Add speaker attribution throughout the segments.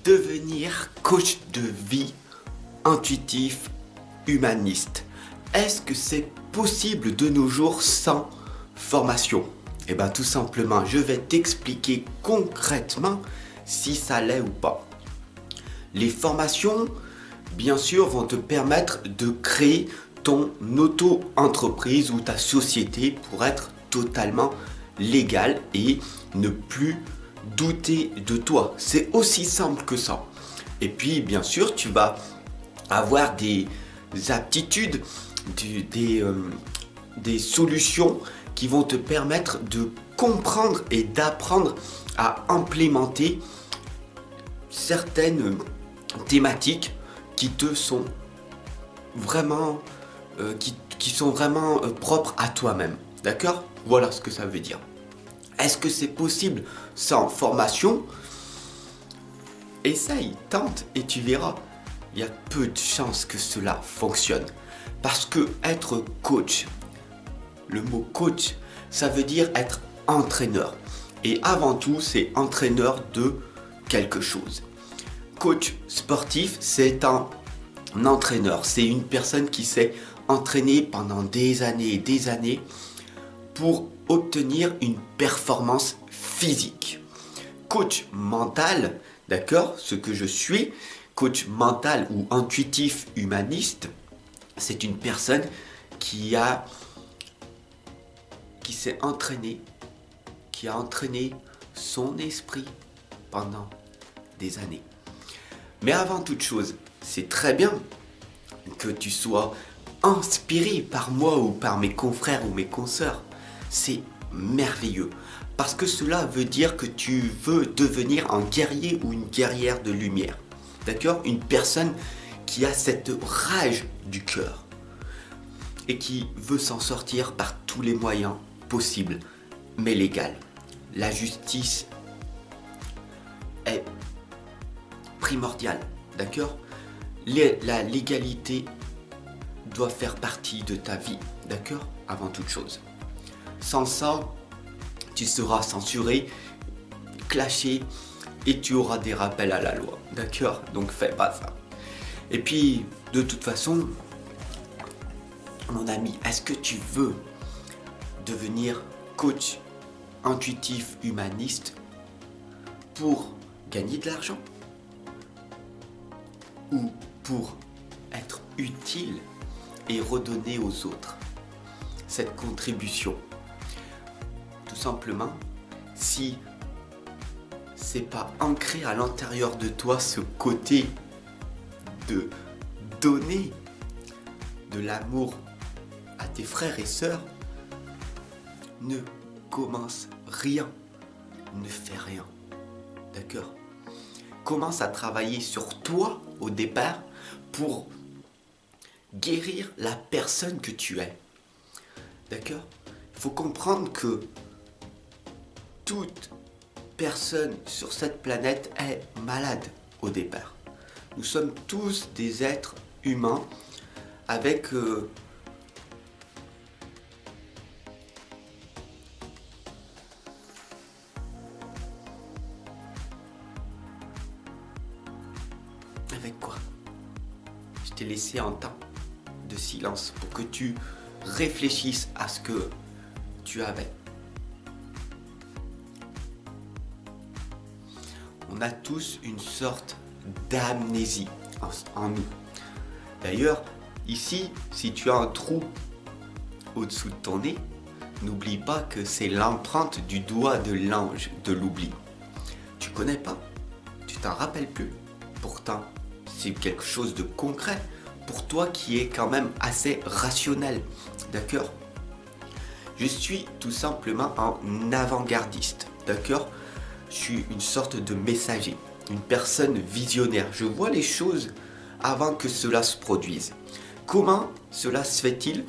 Speaker 1: devenir coach de vie intuitif, humaniste. Est-ce que c'est possible de nos jours sans formation? Eh bien tout simplement, je vais t'expliquer concrètement si ça l'est ou pas. Les formations, bien sûr, vont te permettre de créer ton auto-entreprise ou ta société pour être totalement légal et ne plus douter de toi. C'est aussi simple que ça. Et puis, bien sûr, tu vas avoir des aptitudes, des solutions qui vont te permettre de comprendre et d'apprendre à implémenter certaines thématiques qui te sont vraiment qui sont vraiment propres à toi-même. D'accord? Voilà ce que ça veut dire. Est-ce que c'est possible sans formation? Essaye, tente et tu verras. Il y a peu de chances que cela fonctionne. Parce que être coach, le mot coach, ça veut dire être entraîneur. Et avant tout, c'est entraîneur de quelque chose. Coach sportif, c'est un entraîneur. C'est une personne qui s'est entraînée pendant des années et des années pour obtenir une performance physique. Coach mental, d'accord, ce que je suis, coach mental ou intuitif humaniste, c'est une personne qui s'est entraînée, qui a entraîné son esprit pendant des années. Mais avant toute chose, c'est très bien que tu sois inspiré par moi ou par mes confrères ou mes consoeurs. C'est merveilleux. Parce que cela veut dire que tu veux devenir un guerrier ou une guerrière de lumière. D'accord? Une personne qui a cette rage du cœur et qui veut s'en sortir par tous les moyens possibles, mais légal. La justice est primordiale, d'accord? La légalité doit faire partie de ta vie, d'accord? Avant toute chose. Sans ça, tu seras censuré, clashé et tu auras des rappels à la loi, d'accord? Donc fais pas ça. Et puis, de toute façon, mon ami, est-ce que tu veux devenir coach intuitif humaniste pour gagner de l'argent ou pour être utile et redonner aux autres cette contribution? Tout simplement, si c'est pas ancré à l'intérieur de toi ce côté de donner de l'amour à tes frères et sœurs, ne commence rien, ne fais rien, d'accord? Commence à travailler sur toi au départ pour guérir la personne que tu es, d'accord? Il faut comprendre que toute personne sur cette planète est malade au départ. Nous sommes tous des êtres humains avec avec quoi? Je t'ai laissé un temps de silence pour que tu réfléchisses à ce que tu avais. On a tous une sorte d'amnésie en nous. D'ailleurs, ici, si tu as un trou au-dessous de ton nez, n'oublie pas que c'est l'empreinte du doigt de l'ange de l'oubli. Tu connais pas, tu t'en rappelles plus. Pourtant, c'est quelque chose de concret pour toi qui est quand même assez rationnel. D'accord? Je suis tout simplement un avant-gardiste. D'accord? Je suis une sorte de messager, une personne visionnaire. Je vois les choses avant que cela se produise. Comment cela se fait-il?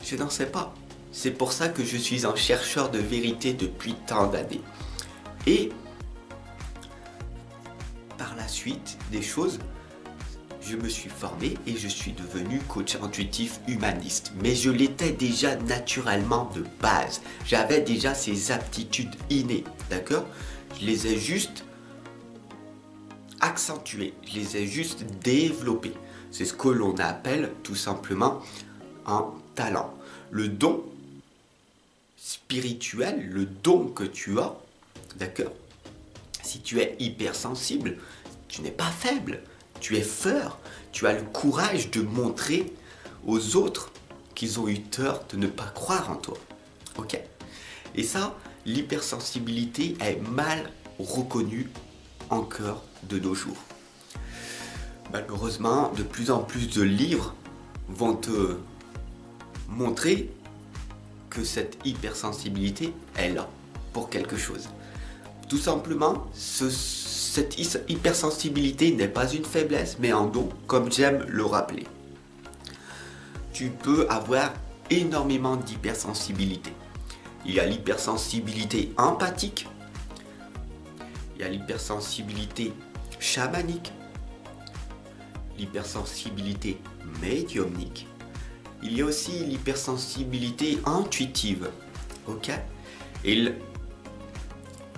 Speaker 1: Je n'en sais pas. C'est pour ça que je suis un chercheur de vérité depuis tant d'années. Et par la suite des choses, je me suis formé et je suis devenu coach intuitif humaniste. Mais je l'étais déjà naturellement de base. J'avais déjà ces aptitudes innées, d'accord? Je les ai juste accentués, je les ai juste développés. C'est ce que l'on appelle tout simplement un talent. Le don spirituel, le don que tu as, d'accord? Si tu es hypersensible, tu n'es pas faible, tu es fort, tu as le courage de montrer aux autres qu'ils ont eu tort de ne pas croire en toi. Ok? Et ça, l'hypersensibilité est mal reconnue encore de nos jours. Malheureusement, de plus en plus de livres vont te montrer que cette hypersensibilité est là pour quelque chose. Tout simplement, cette hypersensibilité n'est pas une faiblesse, mais un don, comme j'aime le rappeler. Tu peux avoir énormément d'hypersensibilité. Il y a l'hypersensibilité empathique, il y a l'hypersensibilité chamanique, l'hypersensibilité médiumnique, il y a aussi l'hypersensibilité intuitive. Ok? Et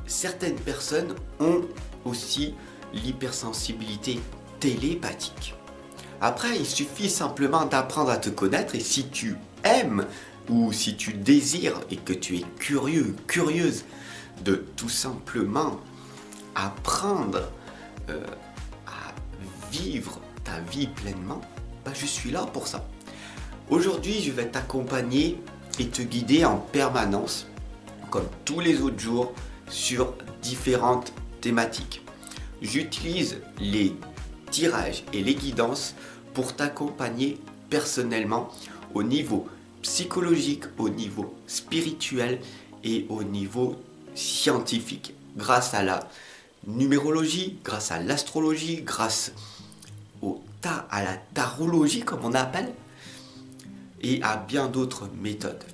Speaker 1: certaines personnes ont aussi l'hypersensibilité télépathique. Après, il suffit simplement d'apprendre à te connaître, et si tu aimes ou si tu désires et que tu es curieux, curieuse de tout simplement apprendre à vivre ta vie pleinement, je suis là pour ça. Aujourd'hui, je vais t'accompagner et te guider en permanence, comme tous les autres jours, sur différentes thématiques. J'utilise les tirages et les guidances pour t'accompagner personnellement au niveau psychologique, au niveau spirituel et au niveau scientifique, grâce à la numérologie, grâce à l'astrologie, grâce à la tarologie comme on appelle, et à bien d'autres méthodes.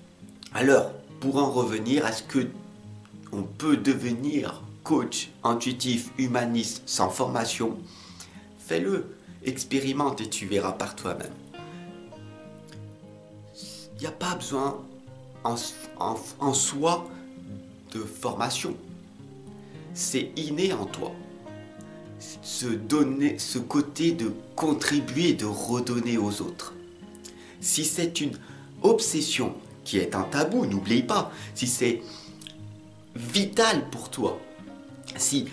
Speaker 1: Alors, pour en revenir, est-ce que on peut devenir coach intuitif humaniste sans formation? Fais-le, expérimente et tu verras par toi-même. Il n'y a pas besoin en soi de formation. C'est inné en toi. Ce côté de contribuer, de redonner aux autres. Si c'est une obsession qui est un tabou, n'oublie pas, si c'est vital pour toi, si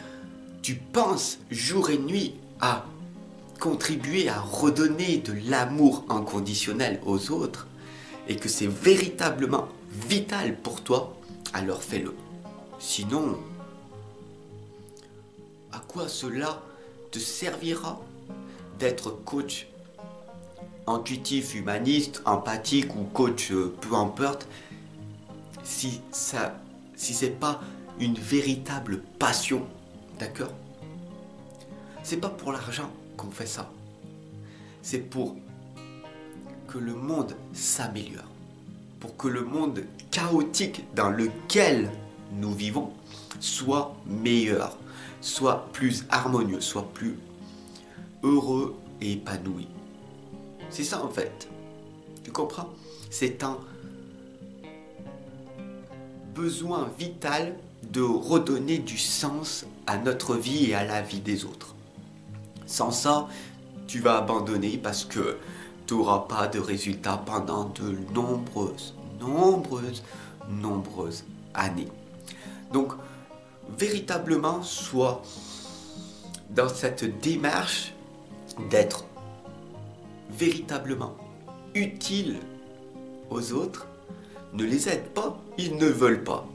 Speaker 1: tu penses jour et nuit à contribuer à redonner de l'amour inconditionnel aux autres, et que c'est véritablement vital pour toi, alors fais-le. Sinon, à quoi cela te servira d'être coach intuitif, humaniste, empathique ou coach peu importe, si c'est pas une véritable passion, d'accord? C'est pas pour l'argent qu'on fait ça. C'est pour que le monde s'améliore, pour que le monde chaotique dans lequel nous vivons soit meilleur, soit plus harmonieux, soit plus heureux et épanoui. C'est ça en fait. Tu comprends? C'est un besoin vital de redonner du sens à notre vie et à la vie des autres. Sans ça, tu vas abandonner parce que tu n'auras pas de résultats pendant de nombreuses années. Donc, véritablement, sois dans cette démarche d'être véritablement utile aux autres. Ne les aide pas, ils ne veulent pas.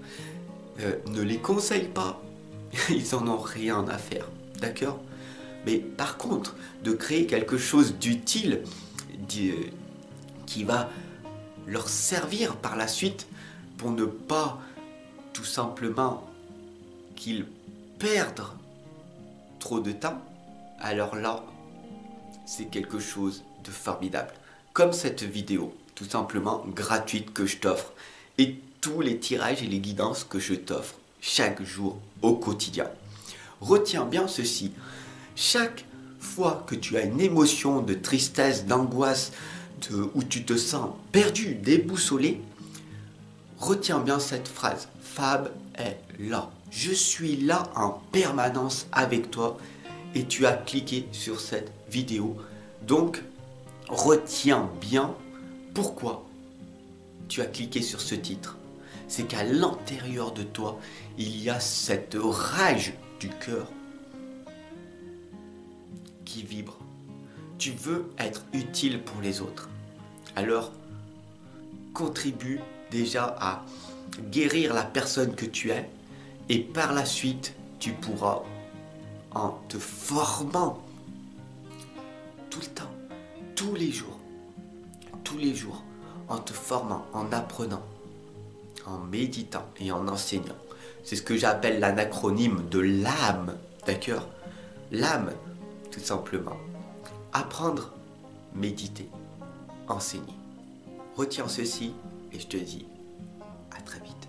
Speaker 1: Ne les conseille pas, ils en ont rien à faire. D'accord? Mais par contre, de créer quelque chose d'utile qui va leur servir par la suite pour ne pas tout simplement qu'ils perdent trop de temps, alors là, c'est quelque chose de formidable. Comme cette vidéo, tout simplement gratuite que je t'offre, et tous les tirages et les guidances que je t'offre chaque jour au quotidien. Retiens bien ceci, chaque fois que tu as une émotion de tristesse, d'angoisse, où tu te sens perdu, déboussolé, retiens bien cette phrase, Fab est là. Je suis là en permanence avec toi et tu as cliqué sur cette vidéo. Donc, retiens bien pourquoi tu as cliqué sur ce titre. C'est qu'à l'intérieur de toi, il y a cette rage du cœur qui vibre. Tu veux être utile pour les autres. Alors, contribue déjà à guérir la personne que tu es et par la suite, tu pourras, en te formant tout le temps, tous les jours, en te formant, en apprenant, en méditant et en enseignant. C'est ce que j'appelle l'acronyme de l'âme, d'accord? L'âme, tout simplement. Apprendre, méditer, enseigner. Retiens ceci et je te dis à très vite.